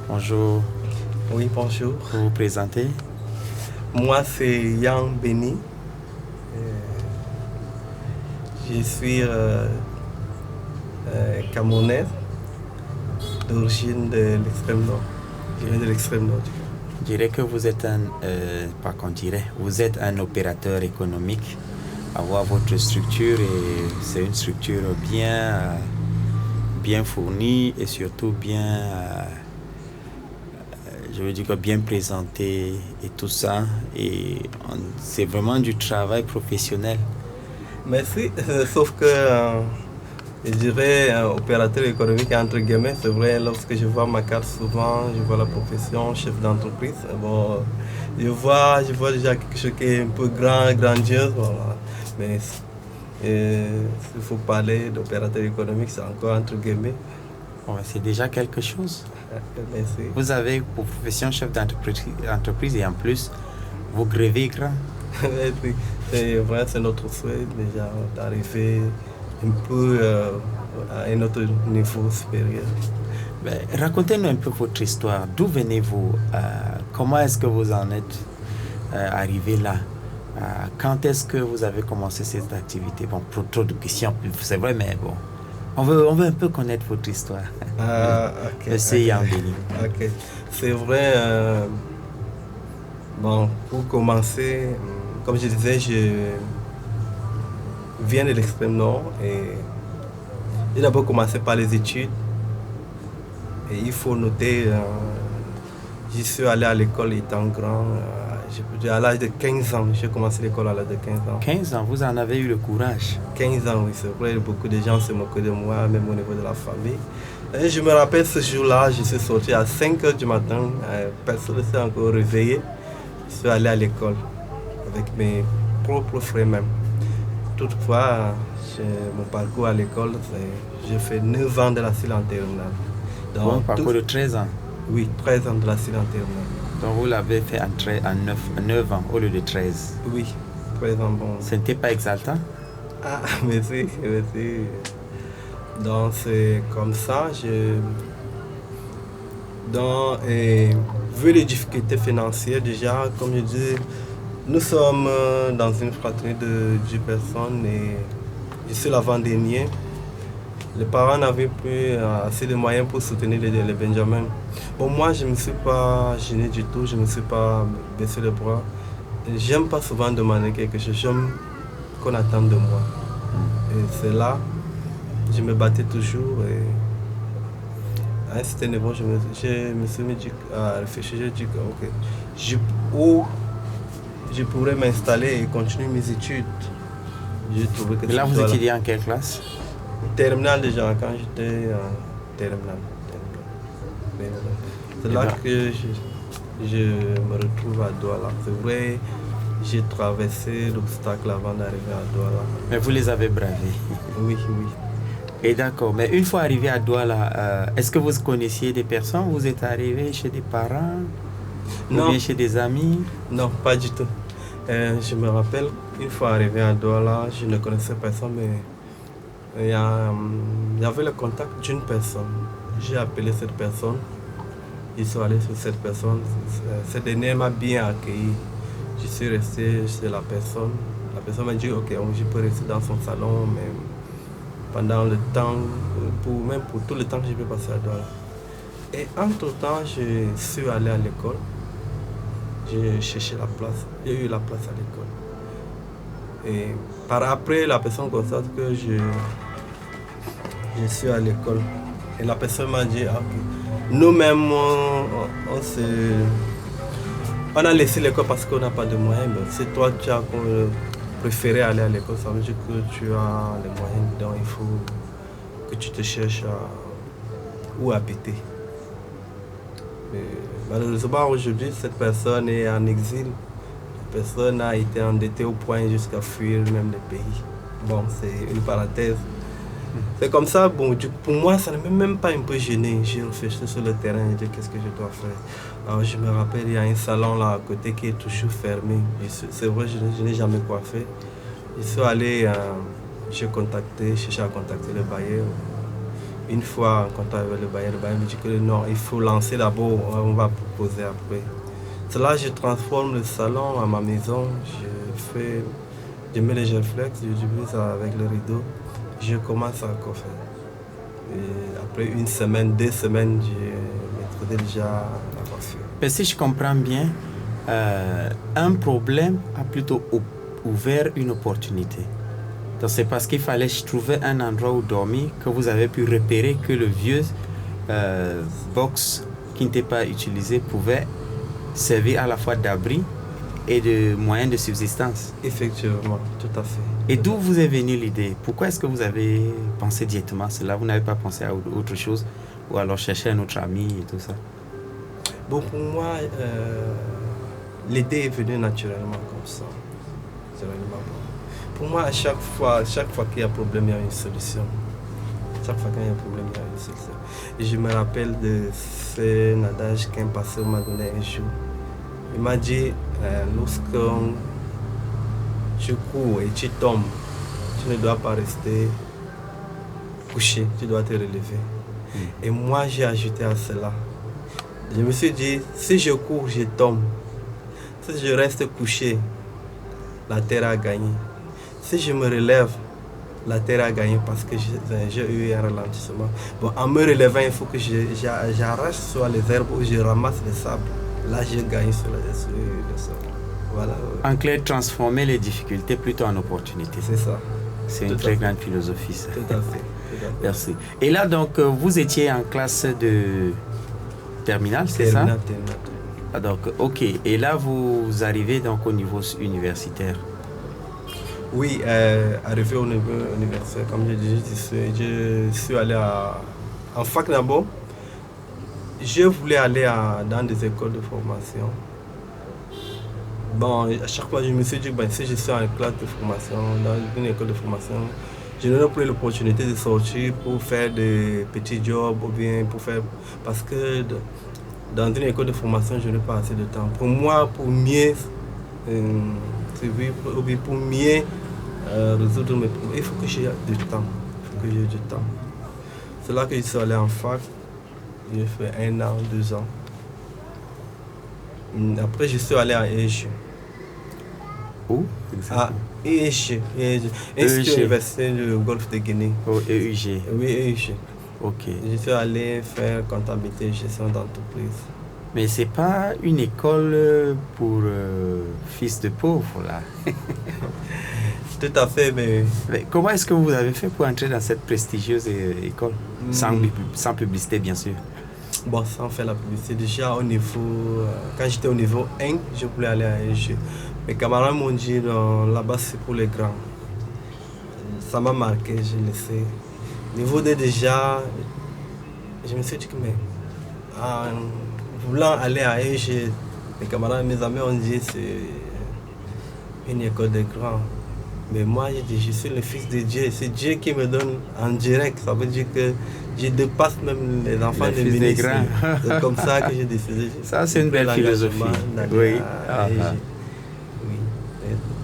Bonjour, Oui, bonjour. vous vous présentez? Moi, c'est Yang Beni. Je suis Camerounais d'origine de l'extrême nord. Je viens de l'extrême nord. Je dirais que vous êtes vous êtes un opérateur économique. Avoir votre structure et c'est une structure bien fournie et surtout je veux dire bien présentée et tout ça. Et c'est vraiment du travail professionnel. Merci, sauf que je dirais opérateur économique entre guillemets, c'est vrai, lorsque je vois ma carte souvent, je vois la profession, chef d'entreprise. Bon, je vois déjà quelque chose qui est un peu grandiose, voilà. Mais s'il faut parler d'opérateur économique, c'est encore entre guillemets. Ouais, c'est déjà quelque chose. Merci. Vous avez pour profession chef d'entreprise et en plus, vous grevez grand. Merci. C'est vrai, c'est notre souhait déjà d'arriver un peu à un autre niveau supérieur. Ben, racontez-nous un peu votre histoire. D'où venez-vous? Comment est-ce que vous en êtes arrivé là? Quand est-ce que vous avez commencé cette activité? Bon, trop de questions, c'est vrai, mais bon. On veut un peu connaître votre histoire. Ok. Monsieur Yambéni. Ok. C'est vrai, bon, pour commencer, comme je disais, je viens de l'extrême nord et j'ai d'abord commencé par les études. Et il faut noter, j'y suis allé à l'école étant grand. À l'âge de 15 ans, j'ai commencé l'école à l'âge de 15 ans. 15 ans, vous en avez eu le courage. 15 ans, oui, c'est vrai, beaucoup de gens se moquaient de moi, même au niveau de la famille. Et je me rappelle ce jour-là, je suis sorti à 5 h du matin, personne ne s'est encore réveillé. Je suis allé à l'école avec mes propres frères même. Toutefois, mon parcours à l'école, j'ai fait 9 ans de la CIL en terminale. Bon, parcours de 13 ans. Oui, 13 ans de la CIL en terminale. Donc vous l'avez fait en 9 ans au lieu de 13. Oui, 13 ans, bon. Ce n'était pas exaltant? Ah, merci. Donc c'est comme ça, vu les difficultés financières déjà, comme je dis, nous sommes dans une fraternité de 10 personnes et je suis l'avant-dernier. Les parents n'avaient plus assez de moyens pour soutenir les Benjamins. Bon, moi, je ne me suis pas gêné du tout, je ne me suis pas baissé les bras. J'aime pas souvent demander quelque chose, j'aime qu'on attende de moi. Et c'est là, je me battais toujours. Et à un certain niveau, je me suis mis à réfléchir, j'ai dit que ok, je pourrais m'installer et continuer mes études. J'ai trouvé que et là, vous étudiez en quelle classe? Terminale déjà, quand j'étais en terminale. C'est là que je me retrouve à Douala. C'est vrai, j'ai traversé l'obstacle avant d'arriver à Douala. Mais vous les avez bravés. Oui. Et d'accord, mais une fois arrivé à Douala, est-ce que vous connaissiez des personnes? Vous êtes arrivé chez des parents? Non. Ou bien chez des amis? Non, pas du tout. Je me rappelle, une fois arrivé à Douala, je ne connaissais personne, mais il y avait le contact d'une personne. J'ai appelé cette personne. Je suis allé sur cette personne. Cette dernière m'a bien accueilli. Je suis resté chez la personne. La personne m'a dit ok, je peux rester dans son salon, mais pendant le temps, même pour tout le temps que je peux passer à Douala. Et entre-temps, je suis allé à l'école. J'ai cherché la place. J'ai eu la place à l'école. Et par après, la personne constate que je suis à l'école. Et la personne m'a dit, ah, nous-mêmes, on a laissé l'école parce qu'on n'a pas de moyens. Mais si toi, tu as préféré aller à l'école, ça veut dire que tu as les moyens. Donc, il faut que tu te cherches où habiter. Et malheureusement, aujourd'hui, cette personne est en exil. La personne a été endettée au point jusqu'à fuir même le pays. Bon, c'est une parenthèse. C'est comme ça, bon, pour moi, ça ne m'a même pas un peu gêné. J'ai réfléchi sur le terrain et dit qu'est-ce que je dois faire. Alors, je me rappelle, il y a un salon là à côté qui est toujours fermé. C'est vrai, je n'ai jamais coiffé. Je suis allé, cherché à contacter le bailleur. Une fois en contact avec le bailleur me dit que non, il faut lancer d'abord, on va proposer après. C'est là que je transforme le salon à ma maison, je mets les gelflex, je divise avec le rideau, je commence à coiffer. Et après une semaine, 2 semaines, je maîtrisais déjà la coiffure. Mais si je comprends bien, un problème a plutôt ouvert une opportunité. Donc c'est parce qu'il fallait trouver un endroit où dormir que vous avez pu repérer que le vieux box qui n'était pas utilisé pouvait servir à la fois d'abri et de moyen de subsistance. Effectivement, tout à fait. Et d'où vous est venue l'idée? Pourquoi est-ce que vous avez pensé directement à cela? Vous n'avez pas pensé à autre chose? Ou alors chercher un autre ami et tout ça? Bon, pour moi, l'idée est venue naturellement comme ça. Pour moi, à chaque fois qu'il y a un problème, il y a une solution. Chaque fois qu'il y a un problème, il y a une solution. Et je me rappelle de ce adage qu'un pasteur m'a donné un jour. Il m'a dit, lorsque tu cours et tu tombes, tu ne dois pas rester couché, tu dois te relever. Et moi, j'ai ajouté à cela. Je me suis dit, si je cours, je tombe. Si je reste couché, la terre a gagné. Si je me relève, la terre a gagné parce que j'ai eu un ralentissement. Bon, en me relevant, il faut que j'arrache soit les herbes ou je ramasse les sables. Là, je gagne sur le sol. Voilà. En clair, transformer les difficultés plutôt en opportunités. C'est ça. C'est une très grande philosophie, ça. Tout à fait. Merci. Et là, donc, vous étiez en classe de terminale, c'est ça? Terminale. Ah, donc, ok. Et là, vous arrivez donc au niveau universitaire. Oui, arrivé au niveau universitaire, comme je disais, je suis allé en fac d'abord. Je voulais aller dans des écoles de formation. Bon, à chaque fois, je me suis dit que si je suis en classe de formation, dans une école de formation, je n'aurai plus l'opportunité de sortir pour faire des petits jobs ou bien pour faire... Parce que dans une école de formation, je n'ai pas assez de temps. Pour moi, pour mieux pour mieux résoudre mes problèmes, il faut que j'ai du temps. C'est là que je suis allé en fac. J'ai fait 1 an, 2 ans. Après, je suis allé à EG. Où? À EG. Institut Universitaire du Golfe de Guinée. Au EUG. Oui, EG. Ok. Je suis allé faire comptabilité et gestion d'entreprise. Mais c'est pas une école pour fils de pauvres, là. Tout à fait, mais comment est-ce que vous avez fait pour entrer dans cette prestigieuse école? Sans publicité, bien sûr. Bon, sans faire la publicité, déjà au niveau... quand j'étais au niveau 1, je voulais aller à EG. Mes camarades m'ont dit, là-bas c'est pour les grands. Ça m'a marqué, je le sais. Niveau 2 déjà, je me suis dit que en voulant aller à EG, mes camarades, mes amis ont dit que c'est une école de grands. Mais moi, j'ai dit, je suis le fils de Dieu. C'est Dieu qui me donne en direct. Ça veut dire que je dépasse même les enfants de ministres. C'est comme ça que j'ai décidé. Ça, c'est une belle philosophie. Oui. Oui,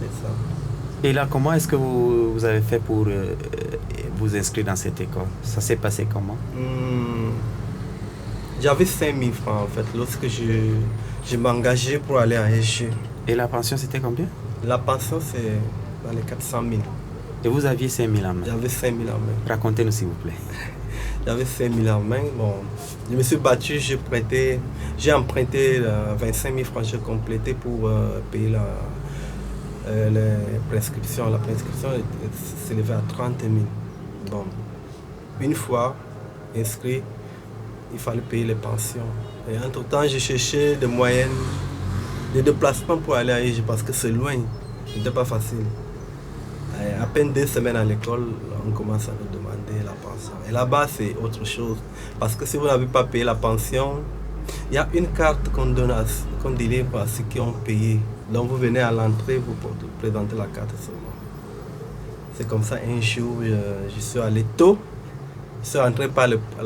c'est ça. Et là, comment est-ce que vous avez fait pour vous inscrire dans cette école? Ça s'est passé comment? J'avais 5 000 francs en fait, lorsque je m'engageais pour aller à EG. Et la pension, c'était combien? La pension, c'est dans les 400 000. Et vous aviez 5 000 en main? J'avais 5 000 en main. Racontez-nous, s'il vous plaît. J'avais 5 000 en main. Bon, je me suis battu, j'ai emprunté 25 000 francs, j'ai complété pour payer les prescriptions. La prescription s'élevait à 30 000. Bon, une fois inscrit, il fallait payer les pensions. Et entre-temps, j'ai cherché des moyens de déplacement pour aller à EG parce que c'est loin. Ce n'était pas facile. À peine 2 semaines à l'école, on commence à nous demander la pension. Et là-bas, c'est autre chose. Parce que si vous n'avez pas payé la pension, il y a une carte qu'on délivre à ceux qui ont payé. Donc vous venez à l'entrée, vous présentez la carte seulement. C'est comme ça, un jour, je suis allé tôt. Je suis rentré par